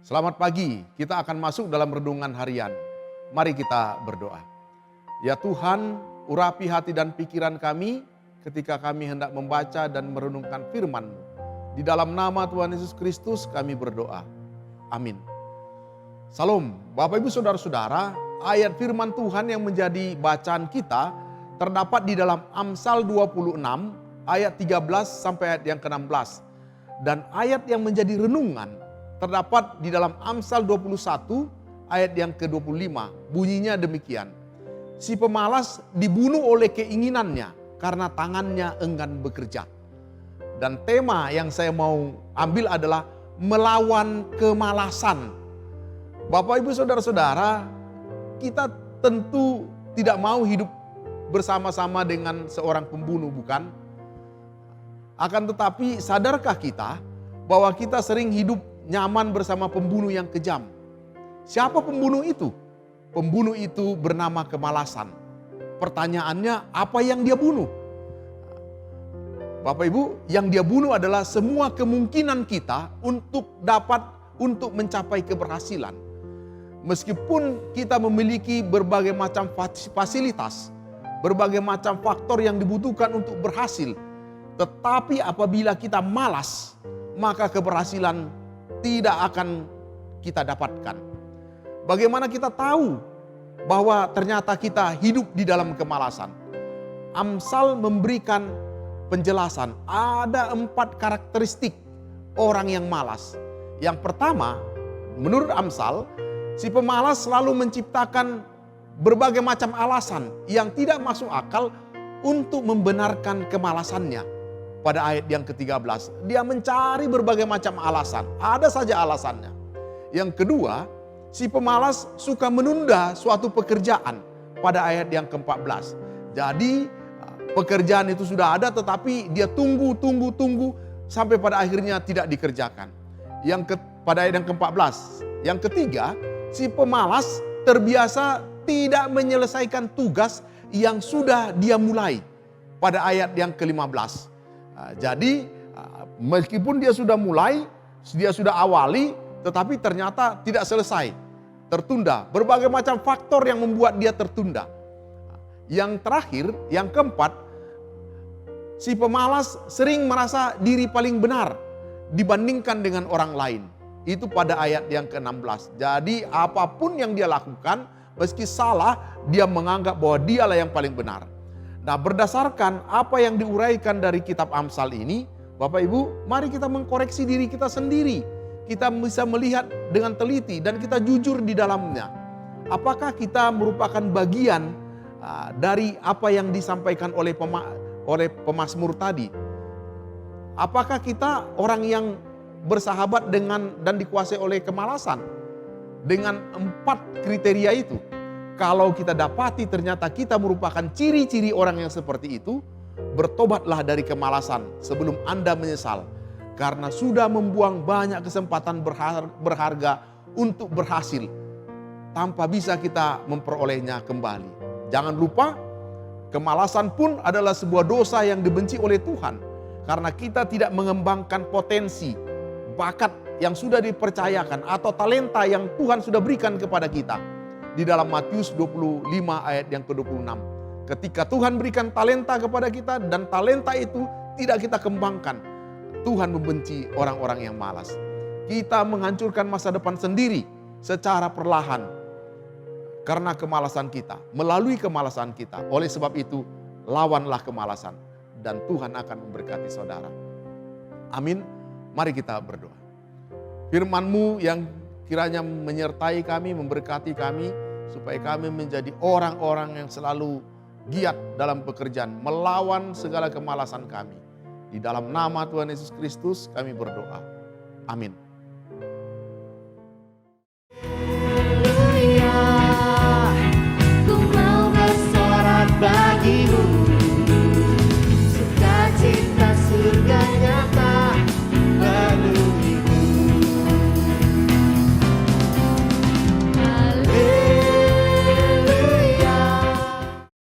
Selamat pagi, kita akan masuk dalam renungan harian. Mari kita berdoa. Ya Tuhan, urapi hati dan pikiran kami ketika kami hendak membaca dan merenungkan firman-Mu. Di dalam nama Tuhan Yesus Kristus kami berdoa. Amin. Salam, Bapak Ibu Saudara-saudara, ayat firman Tuhan yang menjadi bacaan kita terdapat di dalam Amsal 26 ayat 13 sampai ayat yang ke-16. Dan ayat yang menjadi renungan terdapat di dalam Amsal 21 ayat yang ke-25. Bunyinya demikian. Si pemalas dibunuh oleh keinginannya karena tangannya enggan bekerja. Dan tema yang saya mau ambil adalah melawan kemalasan. Bapak Ibu Saudara-saudara, kita tentu tidak mau hidup bersama-sama dengan seorang pembunuh, bukan? Akan tetapi sadarkah kita bahwa kita sering hidup nyaman bersama pembunuh yang kejam? Siapa pembunuh itu? Pembunuh itu bernama kemalasan. Pertanyaannya, apa yang dia bunuh? Bapak Ibu, yang dia bunuh adalah semua kemungkinan kita untuk mencapai keberhasilan. Meskipun kita memiliki berbagai macam fasilitas, berbagai macam faktor yang dibutuhkan untuk berhasil, tetapi apabila kita malas, maka keberhasilan tidak akan kita dapatkan. Bagaimana kita tahu bahwa ternyata kita hidup di dalam kemalasan? Amsal memberikan penjelasan. Ada 4 karakteristik orang yang malas. Yang pertama, menurut Amsal, si pemalas selalu menciptakan berbagai macam alasan yang tidak masuk akal untuk membenarkan kemalasannya. Pada ayat yang ke-13, dia mencari berbagai macam alasan. Ada saja alasannya. Yang kedua, si pemalas suka menunda suatu pekerjaan pada ayat yang ke-14. Jadi pekerjaan itu sudah ada tetapi dia tunggu sampai pada akhirnya tidak dikerjakan. Pada ayat yang ke-14. Yang ketiga, si pemalas terbiasa tidak menyelesaikan tugas yang sudah dia mulai pada ayat yang ke-15. Jadi meskipun dia sudah mulai, dia sudah awali, tetapi ternyata tidak selesai, tertunda. Berbagai macam faktor yang membuat dia tertunda. Yang terakhir, yang keempat, si pemalas sering merasa diri paling benar dibandingkan dengan orang lain. Itu pada ayat yang ke-16. Jadi apapun yang dia lakukan, meski salah, dia menganggap bahwa dialah yang paling benar. Nah, berdasarkan apa yang diuraikan dari kitab Amsal ini, Bapak Ibu, mari kita mengkoreksi diri kita sendiri. Kita bisa melihat dengan teliti dan kita jujur di dalamnya. Apakah kita merupakan bagian dari apa yang disampaikan oleh pemazmur tadi? Apakah kita orang yang bersahabat dengan dan dikuasai oleh kemalasan? Dengan 4 kriteria itu. Kalau kita dapati ternyata kita merupakan ciri-ciri orang yang seperti itu, bertobatlah dari kemalasan sebelum Anda menyesal. Karena sudah membuang banyak kesempatan berharga untuk berhasil, tanpa bisa kita memperolehnya kembali. Jangan lupa, kemalasan pun adalah sebuah dosa yang dibenci oleh Tuhan. Karena kita tidak mengembangkan potensi, bakat yang sudah dipercayakan atau talenta yang Tuhan sudah berikan kepada kita. Di dalam Matius 25 ayat yang ke-26. Ketika Tuhan berikan talenta kepada kita dan talenta itu tidak kita kembangkan, Tuhan membenci orang-orang yang malas. Kita menghancurkan masa depan sendiri secara perlahan karena kemalasan kita, melalui kemalasan kita. Oleh sebab itu, lawanlah kemalasan dan Tuhan akan memberkati saudara. Amin. Mari kita berdoa. Firman-Mu yang kiranya menyertai kami, memberkati kami, supaya kami menjadi orang-orang yang selalu giat dalam pekerjaan, melawan segala kemalasan kami. Di dalam nama Tuhan Yesus Kristus kami berdoa. Amin.